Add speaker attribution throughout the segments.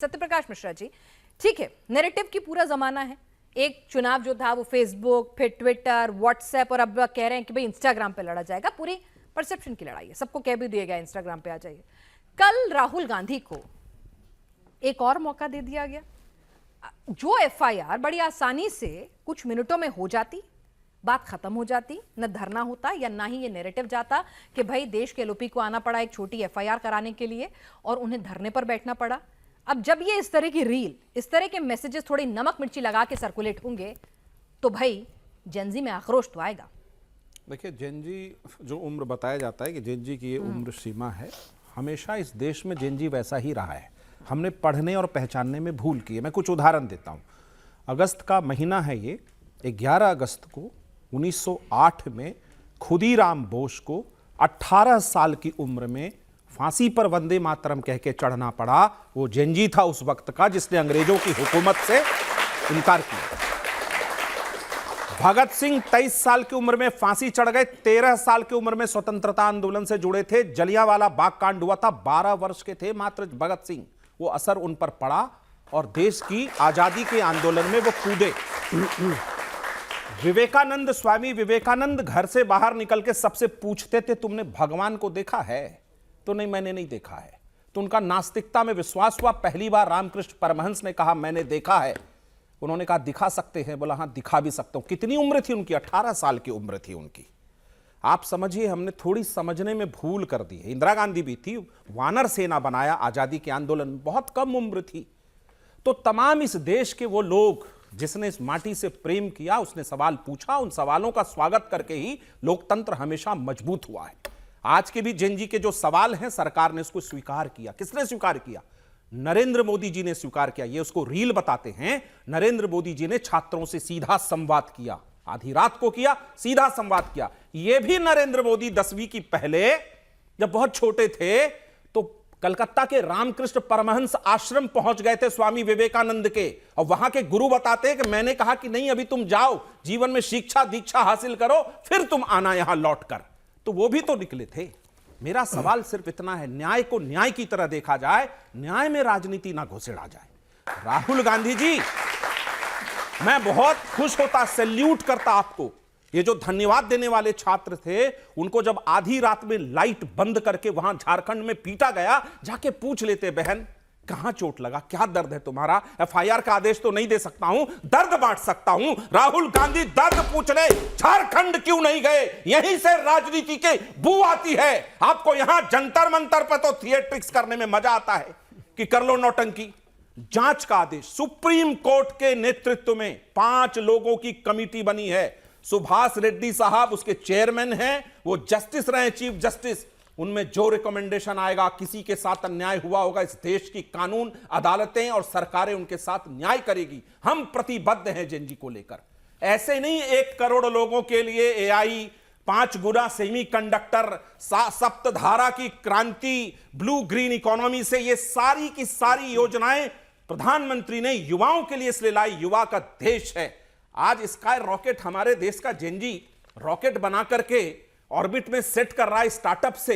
Speaker 1: सत्यप्रकाश मिश्रा जी, ठीक है, नैरेटिव की पूरा जमाना है। एक चुनाव जो था वो फेसबुक, फिर ट्विटर, व्हाट्सएप और अब कह रहे हैं कि भाई इंस्टाग्राम पे लड़ा जाएगा। पूरी परसेप्शन की लड़ाई है, सबको कह भी दिया गया इंस्टाग्राम पे आ जाइए। कल राहुल गांधी को एक और मौका दे दिया गया। जो एफआईआर बड़ी आसानी से कुछ मिनटों में हो जाती, बात खत्म हो जाती, न धरना होता या ना ही ये नैरेटिव जाता कि भाई देश के एलओपी को आना पड़ा एक छोटी एफआईआर कराने के लिए और उन्हें धरने पर बैठना पड़ा। अब जब ये इस तरह की रील, इस तरह के मैसेजेस थोड़ी नमक मिर्ची लगा के सर्कुलेट होंगे तो भाई जेनजी में आक्रोश तो आएगा।
Speaker 2: देखिए, जेनजी जो उम्र बताया जाता है कि जेनजी की ये उम्र सीमा है, हमेशा इस देश में जेनजी वैसा ही रहा है। हमने पढ़ने और पहचानने में भूल की है। मैं कुछ उदाहरण देता हूँ। अगस्त का महीना है ये। 11 अगस्त को 1908 में खुदीराम बोस को 18 साल की उम्र में फांसी पर वंदे मातरम कह के चढ़ना पड़ा। वो जेनजी था उस वक्त का जिसने अंग्रेजों की हुकूमत से इनकार किया। भगत सिंह 23 साल की उम्र में फांसी चढ़ गए। 13 साल की उम्र में स्वतंत्रता आंदोलन से जुड़े थे। जलियांवाला बाग कांड हुआ था। 12 वर्ष के थे मात्र भगत सिंह। वो असर उन पर पड़ा और देश की आजादी के आंदोलन में वो कूदे। विवेकानंद, स्वामी विवेकानंद घर से बाहर निकल के सबसे पूछते थे, तुमने भगवान को देखा है? तो नहीं, मैंने नहीं देखा है। तो उनका नास्तिकता में विश्वास हुआ। पहली बार रामकृष्ण परमहंस ने कहा मैंने देखा है। उन्होंने कहा दिखा सकते हैं? बोला हाँ दिखा भी सकता हूं। कितनी उम्र थी उनकी? 18 साल की उम्र थी उनकी। आप समझिए, हमने थोड़ी समझने में भूल कर दी है। इंदिरा गांधी भी थी, वानर सेना बनाया आजादी के आंदोलन में, बहुत कम उम्र थी। तो तमाम इस देश के वो लोग जिसने इस माटी से प्रेम किया, उसने सवाल पूछा। उन सवालों का स्वागत करके ही लोकतंत्र हमेशा मजबूत हुआ है। आज के भी जेनजी के जो सवाल हैं, सरकार ने उसको स्वीकार किया। किसने स्वीकार किया? नरेंद्र मोदी जी ने स्वीकार किया। ये उसको रील बताते हैं। नरेंद्र मोदी जी ने छात्रों से सीधा संवाद किया, आधी रात को किया, सीधा संवाद किया। ये भी नरेंद्र मोदी 10वीं की पहले जब बहुत छोटे थे तो कलकत्ता के रामकृष्ण परमहंस आश्रम पहुंच गए थे स्वामी विवेकानंद के, और वहां के गुरु बताते हैं कि मैंने कहा कि नहीं, अभी तुम जाओ, जीवन में शिक्षा दीक्षा हासिल करो, फिर तुम आना यहां लौट कर। तो वो भी तो निकले थे। मेरा सवाल सिर्फ इतना है, न्याय को न्याय की तरह देखा जाए, न्याय में राजनीति ना घुसेड़ा जाए। राहुल गांधी जी, मैं बहुत खुश होता, सैल्यूट करता आपको। ये जो धन्यवाद देने वाले छात्र थे, उनको जब आधी रात में लाइट बंद करके वहां झारखंड में पीटा गया, जाके पूछ लेते, बहन कहां चोट लगा, क्या दर्द है तुम्हारा? एफआईआर का आदेश तो नहीं दे सकता हूं, दर्द बांट सकता हूं। राहुल गांधी दर्द पूछने झारखंड क्यों नहीं गए? यहीं से राजनीति के बू आती है। आपको यहां जंतर मंतर पर तो थिएट्रिक्स करने में मजा आता है कि कर लो नौटंकी। जांच का आदेश, सुप्रीम कोर्ट के नेतृत्व में 5 लोगों की कमिटी बनी है। सुभाष रेड्डी साहब उसके चेयरमैन हैं। वो जस्टिस रहे, चीफ जस्टिस। उनमें जो रिकमेंडेशन आएगा, किसी के साथ अन्याय हुआ होगा, इस देश की कानून, अदालतें और सरकारें उनके साथ न्याय करेगी। हम प्रतिबद्ध हैं जेनजी को लेकर। ऐसे नहीं 1 करोड़ लोगों के लिए एआई, 5 गुना सेमीकंडक्टर, सप्तधारा की क्रांति, ब्लू ग्रीन इकोनॉमी से ये सारी की सारी योजनाएं प्रधानमंत्री ने युवाओं के लिए इसलिए लाई। युवा का देश है। आज स्काई रॉकेट हमारे देश का जेनजी रॉकेट बना करके ऑर्बिट में सेट कर रहा है स्टार्टअप से।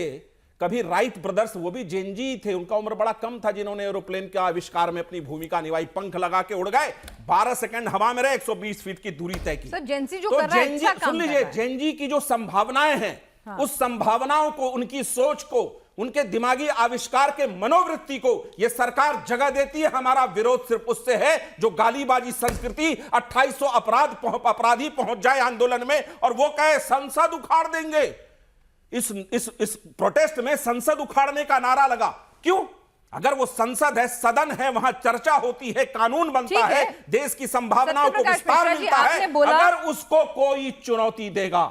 Speaker 2: कभी राइट ब्रदर्स, वो भी जेनजी थे, उनका उम्र बड़ा कम था, जिन्होंने एरोप्लेन के आविष्कार में अपनी भूमिका निभाई। पंख लगा के उड़ गए, 12 सेकंड हवा में रहे, 120 फीट की दूरी तय की।
Speaker 1: जेनजी जो कर रहा है, अच्छा काम
Speaker 2: सुन लीजिए, जेनजी की जो संभावनाएं हैं,
Speaker 1: हाँ।
Speaker 2: उस संभावनाओं को, उनकी सोच को, उनके दिमागी आविष्कार के मनोवृत्ति को यह सरकार जगह देती है। हमारा विरोध सिर्फ उससे है जो गालीबाजी संस्कृति, 2800 अपराधी पहुंच जाए आंदोलन में और वो कहे संसद उखाड़ देंगे। इस प्रोटेस्ट में संसद उखाड़ने का नारा लगा। क्यों? अगर वो संसद है, सदन है, वहां चर्चा होती है, कानून बनता है, देश की संभावनाओं को विस्तार मिलता है। अगर उसको कोई चुनौती देगा,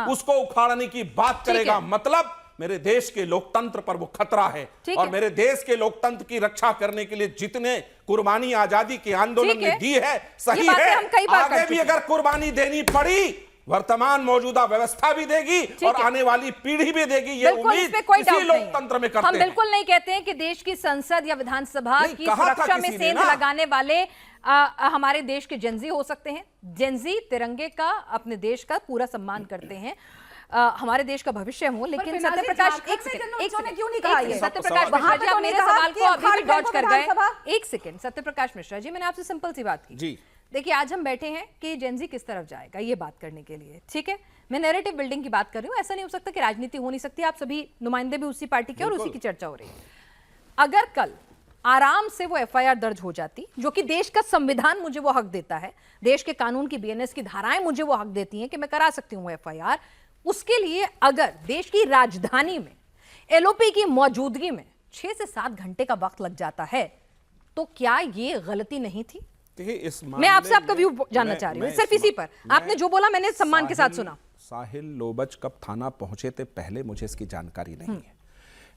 Speaker 2: उसको उखाड़ने की बात करेगा, मतलब मेरे देश के लोकतंत्र पर वो खतरा है। और मेरे देश के लोकतंत्र की रक्षा करने के लिए जितने कुर्बानी आजादी के आंदोलन में दी है, सही है। आगे भी अगर कुर्बानी देनी पड़ी, वर्तमान मौजूदा व्यवस्था भी देगी और आने वाली पीढ़ी भी देगी। ये उम्मीद इसी लोकतंत्र में करते हैं।
Speaker 1: हम बिल्कुल नहीं कहते हैं कि देश की संसद या विधानसभा की सुरक्षा में सेंध लगाने वाले हमारे देश के जेनजी हो सकते हैं। जेनजी तिरंगे का, अपने देश का पूरा सम्मान करते हैं। हमारे देश का भविष्य हूँ, लेकिन
Speaker 3: फिलहाल
Speaker 1: सत्य प्रकाश
Speaker 3: झारखंड
Speaker 1: एक
Speaker 3: में
Speaker 1: सेकंड,
Speaker 3: जनरल
Speaker 1: एक
Speaker 3: चौने
Speaker 1: सेकंड,
Speaker 3: क्यों नहीं कहा
Speaker 1: एक
Speaker 3: ये?
Speaker 1: सेकंड, सत्य प्रकाश
Speaker 3: वहां
Speaker 1: मिश्रा
Speaker 3: पे
Speaker 1: जी,
Speaker 3: तो
Speaker 1: आप
Speaker 3: नहीं
Speaker 1: मेरे
Speaker 3: कहा
Speaker 1: सवाल
Speaker 3: कि
Speaker 1: को अभी भी
Speaker 3: झारखंड
Speaker 1: डॉज
Speaker 3: को
Speaker 1: कर गए।
Speaker 3: विधानसभा।
Speaker 1: एक सेकंड, सत्य प्रकाश मिश्रा जी, मैंने आपसे सिंपल सी बात की
Speaker 2: जी।
Speaker 1: देखिए, आज हम बैठे हैं कि जेनजी किस तरफ जाएगा ये बात करने के लिए, ठीक है। मैं नैरेटिव बिल्डिंग की बात कर रही हूँ। ऐसा नहीं हो सकता कि राजनीति हो नहीं सकती। आप सभी नुमाइंदे भी उसी पार्टी के और उसी की चर्चा हो रही है। अगर कल आराम से वो एफआईआर दर्ज हो जाती, जो कि देश का संविधान मुझे वो हक देता है, देश के कानून की बीएनएस की धाराएं मुझे वो हक देती हैं कि मैं करा सकती हूँ एफआईआर, उसके लिए अगर देश की राजधानी में एलओपी की मौजूदगी में 6 से 7 घंटे का वक्त लग जाता है, तो क्या ये गलती नहीं थी?
Speaker 2: इस
Speaker 1: मैं आपसे आपका व्यू जानना चाह रही हूँ सिर्फ इसी पर। आपने जो बोला मैंने सम्मान के साथ सुना।
Speaker 2: साहिल लोबज कब थाना पहुंचे थे पहले मुझे इसकी जानकारी नहीं है,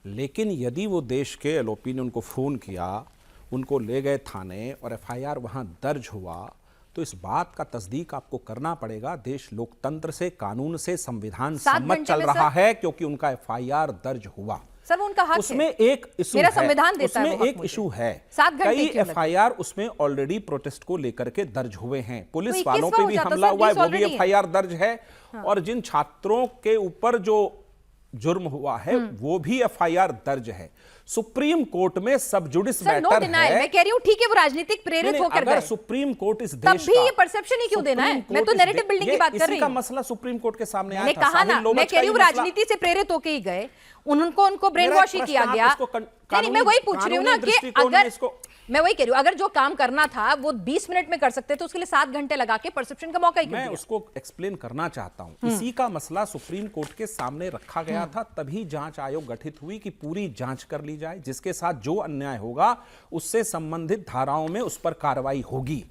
Speaker 2: लेकिन यदि वो देश के एलओपी ने उनको फोन किया, उनको ले गए थाने और एफआईआर वहां दर्ज हुआ, तो इस बात का तस्दीक आपको करना पड़ेगा देश लोकतंत्र से, कानून से, संविधान
Speaker 1: 7
Speaker 2: सम्मत
Speaker 1: घंटे
Speaker 2: चल
Speaker 1: में
Speaker 2: रहा
Speaker 1: सर?
Speaker 2: है, क्योंकि उनका एफआईआर दर्ज हुआ।
Speaker 1: सर वो उनका हक
Speaker 2: उसमें
Speaker 1: है।
Speaker 2: एक इशू
Speaker 1: मेरा
Speaker 2: है,
Speaker 1: संविधान देता है
Speaker 2: उसमें
Speaker 1: वो हक
Speaker 2: एक
Speaker 1: मुझे।
Speaker 2: इशू है,
Speaker 1: 7 घंटे
Speaker 2: कई
Speaker 1: क्यों लगे?
Speaker 2: एफआईआर उसमें ऑलरेडी प्रोटेस्ट को लेकर के दर्ज हुए हैं, पुलिस
Speaker 1: 21
Speaker 2: वालों पे
Speaker 1: हो
Speaker 2: भी
Speaker 1: जाता
Speaker 2: हमला
Speaker 1: सर,
Speaker 2: हुआ है,
Speaker 1: 20
Speaker 2: वो भी
Speaker 1: already है।
Speaker 2: एफआईआर दर्ज है, और जिन छात्रों के ऊपर जो जुर्म हुआ है वो भी एफआईआर दर्ज है। सुप्रीम कोर्ट में sub judice
Speaker 1: sir no
Speaker 2: matter
Speaker 1: denial,
Speaker 2: है।
Speaker 1: मैं कह रही हूँ ठीक है वो राजनीतिक प्रेरित
Speaker 2: नहीं,
Speaker 1: होकर
Speaker 2: अगर
Speaker 1: गए,
Speaker 2: सुप्रीम कोर्ट इस
Speaker 1: तब
Speaker 2: देश
Speaker 1: भी
Speaker 2: का,
Speaker 1: ये परसेप्शन ही क्यों देना है?
Speaker 2: सुप्रीम
Speaker 1: मैं तो
Speaker 2: कोर्ट इस
Speaker 1: नैरेटिव
Speaker 2: दे-
Speaker 1: बिल्डिंग
Speaker 2: ये
Speaker 1: की बात कर
Speaker 2: इसी
Speaker 1: रही
Speaker 2: का
Speaker 1: हूँ।
Speaker 2: मसला सुप्रीम कोर्ट के सामने आया
Speaker 1: मैंने
Speaker 2: था।
Speaker 1: कहा
Speaker 2: साहिल
Speaker 1: ना,
Speaker 2: लोबज
Speaker 1: मैं
Speaker 2: का
Speaker 1: कह रही
Speaker 2: ये
Speaker 1: हूँ
Speaker 2: मसला-
Speaker 1: राजनीति से प्रेरित होके ही गए, उनको ब्रेन वॉश ही
Speaker 2: प्रश्न
Speaker 1: किया
Speaker 2: आप
Speaker 1: गया।
Speaker 2: इसको
Speaker 1: नहीं, मैं वही पूछ रही हूँ ना
Speaker 2: कानूनी
Speaker 1: कि
Speaker 2: दृष्टिकोण में
Speaker 1: अगर
Speaker 2: इसको-
Speaker 1: मैं वही कह रही हूँ, अगर जो काम करना था वो 20 मिनट में कर सकते थे, उसके लिए 7 घंटे लगा के परसेप्शन का मौका ही क्यों
Speaker 2: मैं
Speaker 1: दिया?
Speaker 2: उसको एक्सप्लेन करना चाहता हूं। इसी का मसला सुप्रीम कोर्ट के सामने रखा गया था, तभी जांच आयोग गठित हुई कि पूरी जांच कर ली जाए, जिसके साथ जो अन्याय होगा उससे संबंधित धाराओं में उस पर कार्रवाई होगी,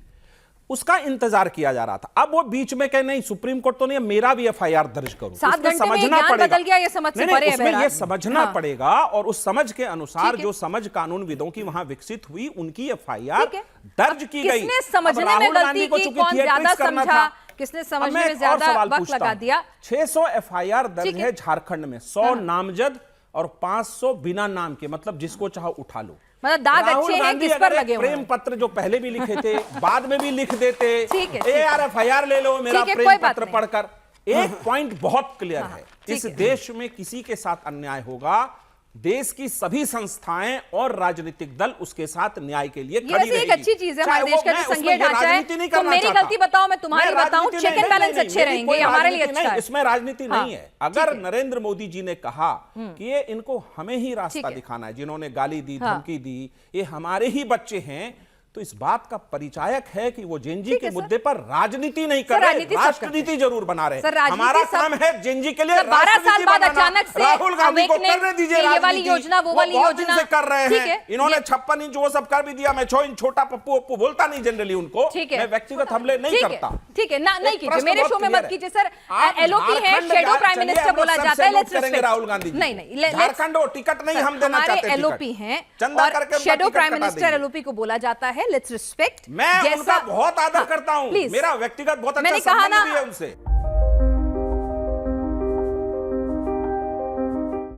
Speaker 2: उसका इंतजार किया जा रहा था। अब वो बीच में कहे नहीं सुप्रीम कोर्ट तो नहीं, मेरा भी एफआईआर दर्ज करूं।
Speaker 1: 7
Speaker 2: उसमें
Speaker 1: घंटे में ज्ञान बदल गया, ये समझ से
Speaker 2: नहीं,
Speaker 1: परे है
Speaker 2: उसमें
Speaker 1: बहरहाल।
Speaker 2: ये समझना
Speaker 1: हाँ।
Speaker 2: पड़ेगा, और उस समझ के अनुसार
Speaker 1: ठीक है।
Speaker 2: जो समझ कानूनविदों की वहां विकसित हुई, उनकी एफआईआर
Speaker 1: ठीक है।
Speaker 2: दर्ज की गई।
Speaker 1: किसने
Speaker 2: अब
Speaker 1: समझने में
Speaker 2: राहुल
Speaker 1: गलती
Speaker 2: गांधी को
Speaker 1: की,
Speaker 2: चूंकि
Speaker 1: कौन ज्यादा
Speaker 2: theatrics करना
Speaker 1: समझा,
Speaker 2: था,
Speaker 1: किसने
Speaker 2: अब
Speaker 1: समझने
Speaker 2: मैं
Speaker 1: में
Speaker 2: एक और
Speaker 1: ज्यादा
Speaker 2: सवाल
Speaker 1: वक्त
Speaker 2: पूछता
Speaker 1: लगा
Speaker 2: हूं।
Speaker 1: दिया?
Speaker 2: 600 एफआईआर दर्ज
Speaker 1: ठीक है।
Speaker 2: है झारखंड में, 100 नामजद और 500 बिना नाम के, मतलब जिसको चाहो उठा लो।
Speaker 1: मतलब दाग
Speaker 2: राहुल
Speaker 1: अच्छे हैं,
Speaker 2: गांधी
Speaker 1: किस पर
Speaker 2: अगर एक
Speaker 1: लगे हुए हैं?
Speaker 2: प्रेम पत्र जो पहले भी लिखे थे बाद में भी लिख देते,
Speaker 1: ठीक है,
Speaker 2: ए यार एफआईआर ले लो मेरा
Speaker 1: ठीक है,
Speaker 2: प्रेम
Speaker 1: कोई बात
Speaker 2: पत्र
Speaker 1: नहीं।
Speaker 2: पढ़कर। एक पॉइंट बहुत क्लियर है,
Speaker 1: ठीक
Speaker 2: इस
Speaker 1: है।
Speaker 2: देश में किसी के साथ अन्याय होगा, देश की सभी संस्थाएं और राजनीतिक दल उसके साथ न्याय के लिए
Speaker 1: ये
Speaker 2: खड़ी
Speaker 1: वैसे एक
Speaker 2: रहेगी।
Speaker 1: अच्छी चीज है
Speaker 2: चाहे
Speaker 1: हमारे देश
Speaker 2: वो-
Speaker 1: का
Speaker 2: मैं
Speaker 1: जो
Speaker 2: उसमें
Speaker 1: संघीय
Speaker 2: ये
Speaker 1: ढांचा है।
Speaker 2: राजनीति नहीं
Speaker 1: तुम
Speaker 2: करना
Speaker 1: मेरी
Speaker 2: चाहता।
Speaker 1: गलती बताओ, मैं तुम्हारी
Speaker 2: मैं
Speaker 1: बताऊं,
Speaker 2: राजनीति
Speaker 1: चेक
Speaker 2: नहीं-
Speaker 1: एंड बैलेंस
Speaker 2: नहीं,
Speaker 1: अच्छे
Speaker 2: मेरी
Speaker 1: रहेंगे,
Speaker 2: कोई
Speaker 1: ये हमारे लिए
Speaker 2: राजनीति
Speaker 1: अच्छा
Speaker 2: नहीं,
Speaker 1: है।
Speaker 2: इसमें राजनीति
Speaker 1: हाँ,
Speaker 2: नहीं है। अगर
Speaker 1: ठीक है।
Speaker 2: नरेंद्र मोदी जी ने कहा कि ये इनको हमें ही
Speaker 1: ठीक
Speaker 2: रास्ता
Speaker 1: है।
Speaker 2: दिखाना है, जिन्होंने गाली दी,
Speaker 1: हाँ।
Speaker 2: धमकी दी, ये हमारे ही बच्चे हैं, तो इस बात का परिचायक है कि वो जेनजी
Speaker 1: ठीक
Speaker 2: के
Speaker 1: है, सर।
Speaker 2: मुद्दे पर राजनीति नहीं
Speaker 1: सर,
Speaker 2: कर रहे,
Speaker 1: राजनीति सब
Speaker 2: राष्ट्रनीति
Speaker 1: करते हैं।
Speaker 2: जरूर बना रहे।
Speaker 1: सर, राजनीति
Speaker 2: हमारा
Speaker 1: सब-
Speaker 2: काम है जेनजी के लिए
Speaker 1: सर, 12 साल
Speaker 2: राष्ट्रनीति
Speaker 1: बाद
Speaker 2: बनाना।
Speaker 1: अचानक से
Speaker 2: राहुल गांधी को
Speaker 1: awakening
Speaker 2: करने दीजिए
Speaker 1: कि ये वाली
Speaker 2: राजनीति,
Speaker 1: योजना, वो वाली
Speaker 2: बहुत दिन
Speaker 1: योजना।
Speaker 2: से कर रहे
Speaker 1: ठीक
Speaker 2: हैं।
Speaker 1: है,
Speaker 2: इन्होंने
Speaker 1: ये-
Speaker 2: 56 इंच वो सब कर भी दिया। मैं 6 इंच छोटा पप्पू पप्पू बोलता नहीं जनरली उनको,
Speaker 1: ठीक है।
Speaker 2: मैं व्यक्तिगत हमले नहीं
Speaker 1: ठीक है,
Speaker 2: करता।
Speaker 1: ठीक है ना, नहीं
Speaker 2: एक
Speaker 1: कीजिए,
Speaker 2: प्रश्न
Speaker 1: मेरे
Speaker 2: बहुत
Speaker 1: शो में
Speaker 2: clear
Speaker 1: मत
Speaker 2: है।
Speaker 1: कीजिए सर।
Speaker 2: आप
Speaker 1: एलओपी है,
Speaker 2: झारखंड
Speaker 1: शेडो
Speaker 2: जा-
Speaker 1: प्राइम
Speaker 2: चलिए,
Speaker 1: मिनिस्टर
Speaker 2: हम लोग
Speaker 1: बोला
Speaker 2: सबसे
Speaker 1: जाता है,
Speaker 2: लूट
Speaker 1: लेट्स
Speaker 2: करेंगे
Speaker 1: रिस्पेक्ट।
Speaker 2: राहुल गांधी जी।
Speaker 1: नहीं नहीं,
Speaker 2: झारखंड और टिकट नहीं हम देना
Speaker 1: हमारे
Speaker 2: चाहते, टिकट।
Speaker 1: एलओपी हैं
Speaker 2: चंदा
Speaker 1: और
Speaker 2: करके उनका
Speaker 1: शेडो
Speaker 2: टिकट
Speaker 1: प्राइम
Speaker 2: कटा
Speaker 1: मिनिस्टर
Speaker 2: देंगे।
Speaker 1: एलओपी को बोला जाता है, लेट्स रिस्पेक्ट।
Speaker 2: मैं उनका बहुत आदर करता हूं,
Speaker 1: प्लीज,
Speaker 2: मेरा व्यक्तिगत बहुत अच्छा
Speaker 1: मैंने कहा
Speaker 2: संबंध
Speaker 1: ना,
Speaker 2: भी है उनसे।